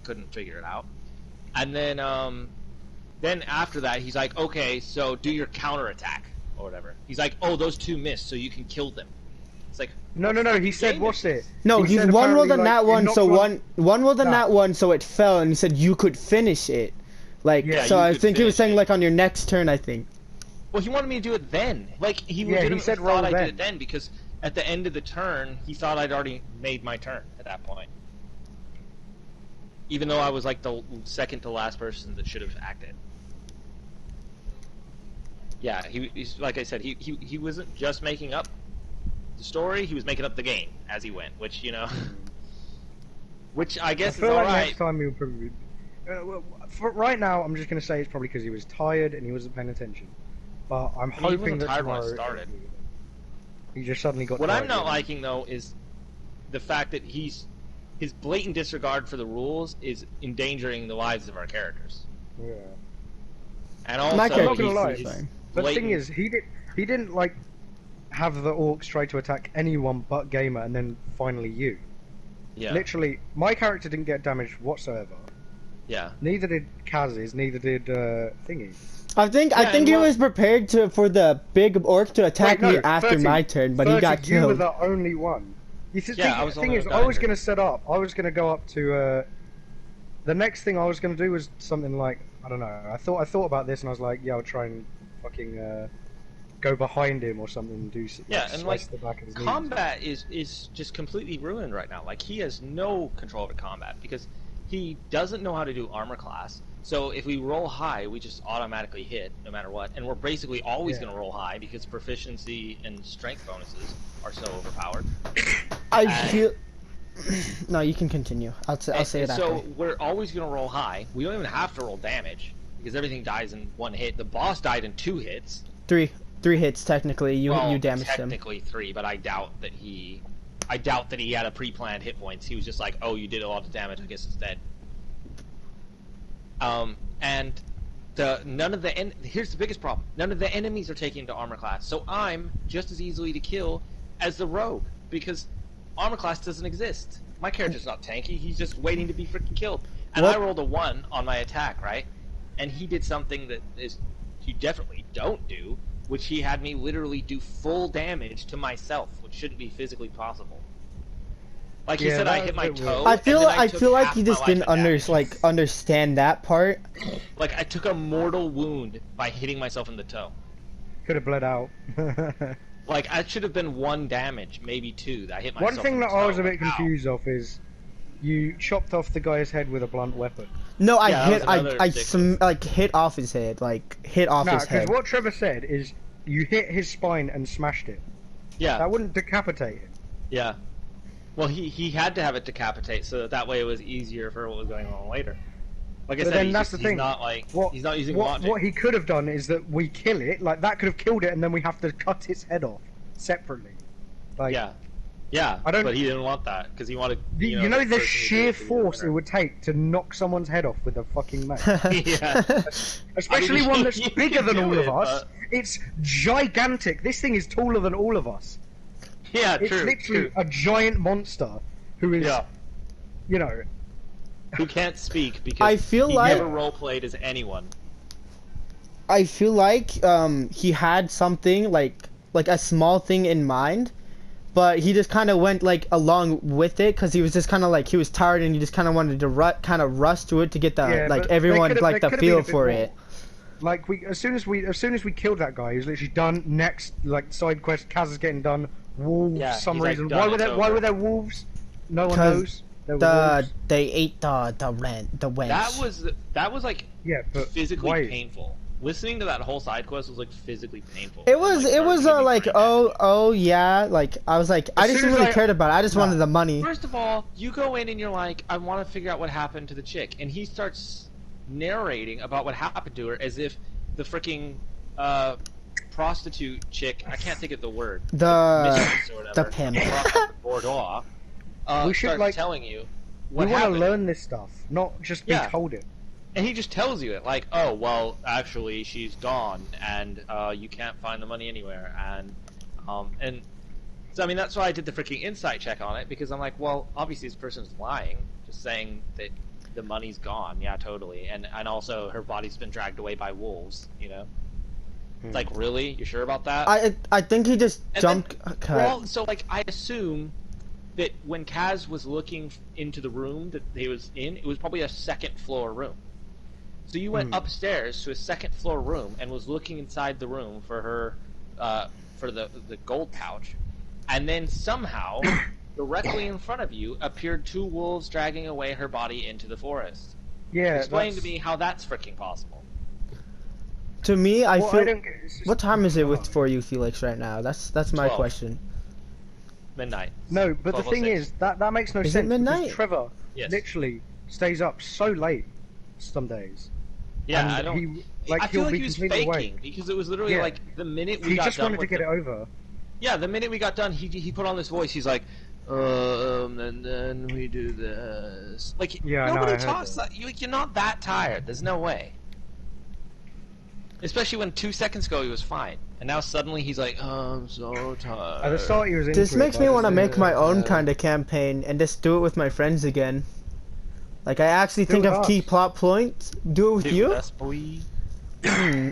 couldn't figure it out. And then after that, he's like, okay, so do your counterattack or whatever. He's like, oh, those two missed, so you can kill them. It's like, No. He said, what's it? No, he said one rolled a apparently, nat like, one, so one. one rolled a nat one, so it fell, and he said you could finish it. Like, Yeah, so you I could think he was finish saying it. like on your next turn, I think. Well, he wanted me to do it then. Like, he Yeah, he legitimately said roll thought I then. did it then because at the end of the turn, he thought I'd already made my turn at that point. Even though I was like the second to last person that should have acted. Yeah, he's like I said, he wasn't just making up the story, he was making up the game as he went, which, you know, which I guess I feel is like alright. next time he'll probably. Well, for right now, I'm just gonna say it's probably because he was tired and he wasn't paying attention. But I'm He hoping wasn't that tired when I tomorrow started. he just suddenly got. What tired I'm not again. liking though is the fact that his blatant disregard for the rules is endangering the lives of our characters. Yeah. And also, My I'm not gonna he's- lie. he's But the thing blatant- is, he didn't like have the orcs try to attack anyone but Gamer and then finally you. yeah, Literally, my character didn't get damaged whatsoever. yeah. Neither did Kaz's. Neither did Thingy. I think Yeah, and he well- was prepared for the big orc to attack Wait, no, me after 30, my turn, but he got 30, You were killed. the only one. You see, Yeah, I was the the thing only is, one I that was died. going to set up. I was going to go up to. The next thing I was going to do was something like, I don't know. I thought about this and I was like, yeah, I'll try and fucking go behind him or something and do. Yeah, and slice like the back of his knees. combat is just completely ruined right now. Like he has no control over combat because he doesn't know how to do armor class. So if we roll high, we just automatically hit no matter what, and we're basically always Yeah. going to roll high because proficiency and strength bonuses are so overpowered. I feel. No, you can continue. I'll say it So after. we're always going to roll high. We don't even have to roll damage because everything dies in one hit. The boss died in 2 hits. Three hits technically. You damaged him. Technically 3, but I doubt that he had a pre-planned hit points. He was just like, "Oh, you did a lot of damage. I guess it's dead." And here's the biggest problem. None of the enemies are taking into armor class, so I'm just as easily to kill as the rogue because armor class doesn't exist. My character's not tanky. He's just waiting to be freaking killed. And What? I rolled a 1 on my attack, right? And he did something that you definitely don't do, which he had me literally do full damage to myself, which shouldn't be physically possible. Like he Yeah, said, that I was hit a my bit toe. weird. I feel and then I took feel like half he my just life didn't in damage. understand that part. Like I took a mortal wound by hitting myself in the toe. Could have bled out. Like I should have been 1 damage, maybe 2. That I hit myself. One thing in the that I was toe. a bit Ow. confused of is you chopped off the guy's head with a blunt weapon. No, I Yeah, that hit was another ridiculous- hit off his head, hit off No, his because head. what Trevor said is you hit his spine and smashed it. Yeah, That wouldn't decapitate him. yeah. Well, he had to have it decapitate so that way it was easier for what was going on later. Like I But said, then he's, that's just, the he's thing. not like What, he's not using what, logic. what he could have done is that we kill it, like that could have killed it, and then we have to cut its head off separately. Like, Yeah, yeah. I don't- But he didn't want that because he wanted. you know the person sheer to do force it whatever. would take to knock someone's head off with a fucking mate. Yeah. Especially I mean, one that's you bigger can than do all of it, us. It's gigantic. This thing is taller than all of us. Yeah, It's true. literally true. a giant monster who is, Yeah. you know, Who can't speak because I feel he like- never role played as anyone. I feel like he had something like a small thing in mind, but he just kind of went like along with it because he was just kind of like he was tired and he just kind of wanted to kind of rush to it to get the Yeah, like but everyone there could've- like there the could've been feel a bit for more. it. like as soon as we killed that guy, he was literally done. Next, like side quest, Kaz is getting done. Wolves, Yeah, for some he's like, reason. done, Why were it's there? Why over. were there wolves? No one 'Cause knows. There were wolves. They ate the wench. That was like Yeah, but physically why? painful. Listening to that whole side quest was like physically painful. It was Like, started to give me like brain oh yeah, like I was like I As just soon didn't as really I- cared about it. I just No. wanted the money. First of all, you go in and you're like, I want to figure out what happened to the chick, and he starts narrating about what happened to her as if the freaking prostitute chick, I can't think of the word, The mistress or whatever, the pimp. Bourgeois, We should, starts like- telling you We what want to happened. learn this stuff, not just be Yeah. told it. And he just tells you it, like, oh, well, actually, she's gone, and you can't find the money anywhere, and so, I mean, that's why I did the freaking insight check on it, because I'm like, well, obviously this person's lying, just saying that the money's gone. Yeah, totally. And also her body's been dragged away by wolves. You know. It's like, really? You sure about that? I think he just And jumped. then- Okay. Well, so like I assume that when Kaz was looking into the room that he was in, it was probably a second floor room. So you went upstairs to a second floor room and was looking inside the room for her, for the gold pouch, and then somehow, directly in front of you, appeared two wolves dragging away her body into the forest. Yeah. Explain to that's- me how that's freaking possible. To me, I Well, feel. don't get- it's just- What time is it for you, Felix, right now? That's my 12. question. Midnight. No, but the thing 12:06. is that makes no Is it sense. because midnight? Trevor Yes. literally stays up so late some days. Yeah, and I don't. He, like, I feel he'll like be he was completely faking awake. because it was literally Yeah. like the minute we He got just done wanted to with get the- it over. Yeah, the minute we got done, he put on this voice. He's like, and then we do this. Like, Yeah, I know, I nobody heard talks that. like you're not that tired. There's no way. Especially when 2 seconds ago he was fine, and now suddenly he's like, oh, I'm so tired. At the start, he was into This it, makes but me I want to just- make my own kind of campaign and just do it with my friends again. Like I actually Do think it of with key us. plot points. Do it with Dude, you. that's boy. Hmm.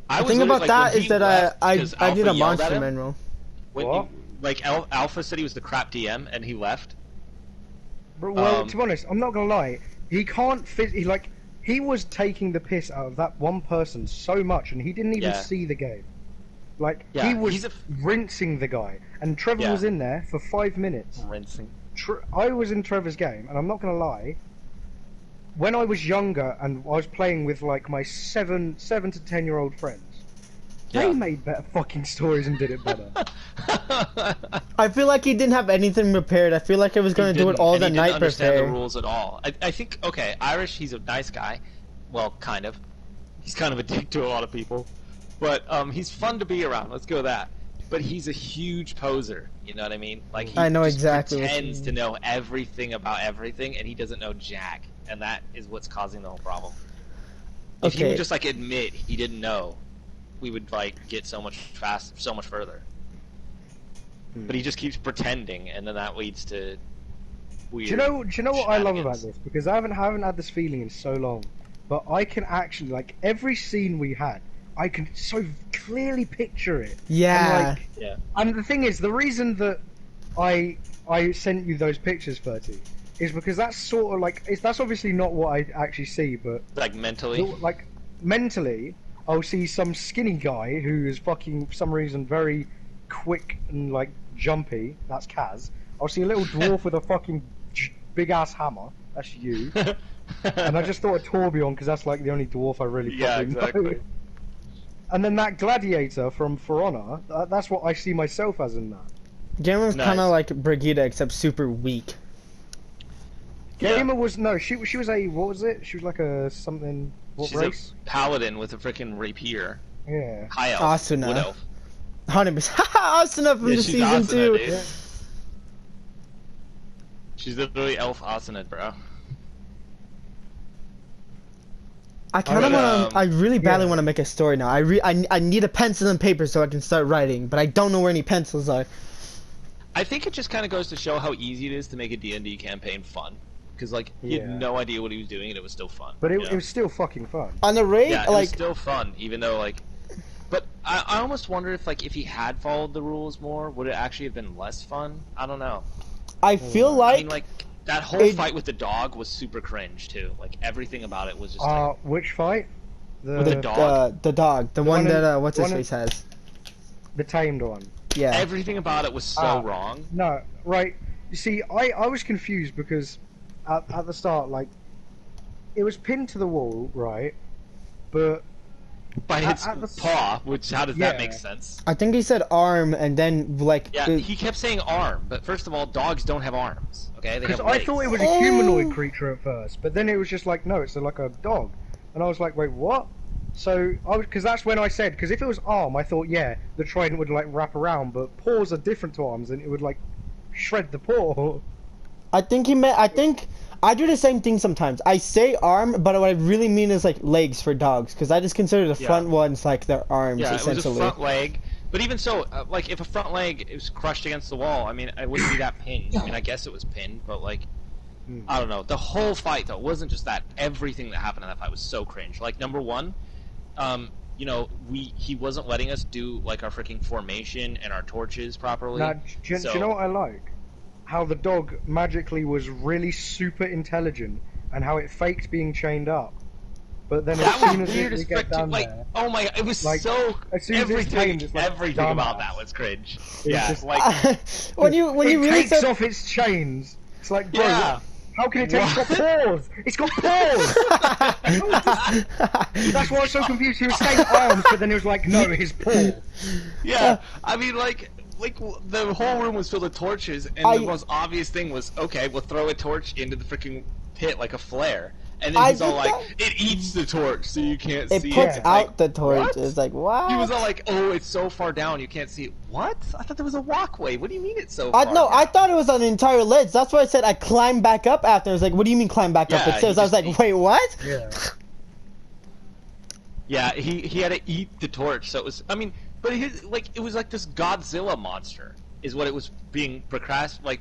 I The was thing literally, about like, that when is he that left I because I need Alpha a yelled at monster him, manual. When What? like Alpha said he was the crap DM, and he left. But, well, Um, to be honest, I'm not gonna lie. He can't fit. He was taking the piss out of that one person so much, and he didn't even Yeah. see the game. Like Yeah, he was he's a- rinsing the guy, and Trevor Yeah. was in there for 5 minutes. Rinsing. I was in Trevor's game, and I'm not gonna lie. When I was younger and I was playing with like my 7 to 10-year-old friends, Yeah. they made better fucking stories and did it better. I feel like he didn't have anything prepared. I feel like I was gonna do it all and the he night didn't understand prepared. the rules at all. I think okay, Irish. He's a nice guy. Well, kind of. He's kind of a dick to a lot of people, but he's fun to be around. Let's go with that. But he's a huge poser. You know what I mean? Like he I know just exactly what you pretends mean. to know everything about everything, and he doesn't know jack. And that is what's causing the whole problem. If he Okay. would just like admit he didn't know, we would like get so much further. But he just keeps pretending, and then that leads to weird. Do you know what I love about shenanigans. this? Because I haven't had this feeling in so long, but I can actually like every scene we had, I can so clearly picture it. Yeah. And, like, Yeah. and the thing is, the reason that I sent you those pictures, Fertie, is because that's sort of like that's obviously not what I actually see, but Like mentally. like mentally, I'll see some skinny guy who is fucking for some reason very quick and like jumpy. That's Kaz. I'll see a little dwarf with a fucking big ass hammer. That's you. And I just thought of Torbjorn because that's like the only dwarf I really Yeah, probably know. exactly. And then that gladiator from For Honor, that's what I see myself as in that. Gamer's Nice. kind of like Brigitte except super weak. Yeah. Gamer was no, she was a what was it? She was like a something. What She's race? a paladin with a freaking rapier. Yeah. High elf. Asuna. Wood elf. 100%. Asuna from Yeah, the she's season Asuna, 2. dude. Yeah. She's literally elf Asuna, bro. I kind of But, want to. I really badly yeah. want to make a story now. I need a pencil and paper so I can start writing, but I don't know where any pencils are. I think it just kind of goes to show how easy it is to make a D&D campaign fun. Because, like, he Yeah. had no idea what he was doing, and it was still fun. But you it know? was still fucking fun. On the raid, Yeah, it was like still fun, even though, like... But I almost wonder if, like, if he had followed the rules more, would it actually have been less fun? I don't know. I feel I like, mean, like, that whole it- fight with the dog was super cringe, too. Like, everything about it was just, Which fight? With the dog? the dog, the one one in- that what's his one in- face has. The tamed one. Yeah. everything about it was so wrong. No, right. You see, I was confused because at the start, like, it was pinned to the wall, right? But By its at the- paw, which, how does that Yeah. make sense? I think he said arm, and then like Yeah, it- he kept saying arm, but first of all, dogs don't have arms, okay? They because have I legs. thought it was a humanoid creature at first, but then it was just like, no, it's like a dog, and I was like, wait, what? So because that's when I said, because if it was arm, I thought, yeah, the trident would like wrap around, but paws are different to arms, and it would like shred the paw. I think he meant. I think I do the same thing sometimes. I say arm, but what I really mean is like legs for dogs, because I just consider the Yeah. front ones like their arms Yeah, it was a essentially. front leg. But even so, like, if a front leg is crushed against the wall, I mean, it wouldn't be that pinned. I mean, I guess it was pinned, but, like, I don't know. The whole fight though wasn't just that. Everything that happened in that fight was so cringe. Like number one, you know, he wasn't letting us do like our freaking formation and our torches properly. Now, do you know what I like? How the dog magically was really super intelligent, and how it faked being chained up. But then that as soon was as weird it as get frick. down Like, there, oh my, it was like, so as soon as it's everything. tamed, it's like Everything about dumbass. that was cringe. It's Yeah, just- like when you it really takes said off its chains. It's like, bro, yeah. how can it take? It's got paws. It's got paws. That's why I was so confused. He was saying arms, but then he was like, no, his paw. Yeah, I mean, like the whole room was filled with torches, and the most obvious thing was, okay, we'll throw a torch into the freaking pit like a flare, and then he's all like, it eats the torch, so you can't it see puts it. out Like, the torch. what? It's like, what? he was all like, oh, it's so far down, you can't see it. What? I thought there was a walkway. What do you mean it's so far? No, down? I thought it was an entire ledge. That's why I said I climbed back up after. I was like, what do you mean climb back up? Yeah, It says, you I was like, just- wait, what? Yeah. Yeah, he had to eat the torch, so it was. I mean, but it was like this Godzilla monster, is what it was being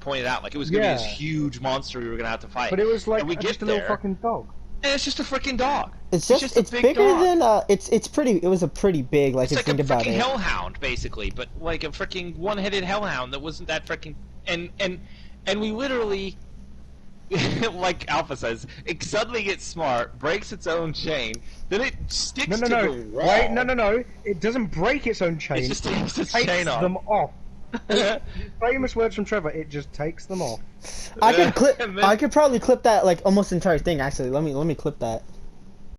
pointed out. Like it was gonna be this Yeah. huge monster we were gonna have to fight. But it was like And we just get a little there. fucking dog. And it's just a freaking dog. It's a it's big bigger dog. than it's pretty. It was a pretty big. Like It's if you like a think about freaking it. hellhound, basically, but like a freaking one-headed hellhound that wasn't that freaking and we literally, like Alpha says, it suddenly gets smart, breaks its own chain, then it sticks No, to no, the no. wall. Wait, no. It doesn't break its own chain. It just takes its takes chain off. them off. Famous words from Trevor. It just takes them off. I could clip. And then- I could probably clip that like almost entire thing. Actually, let me clip that.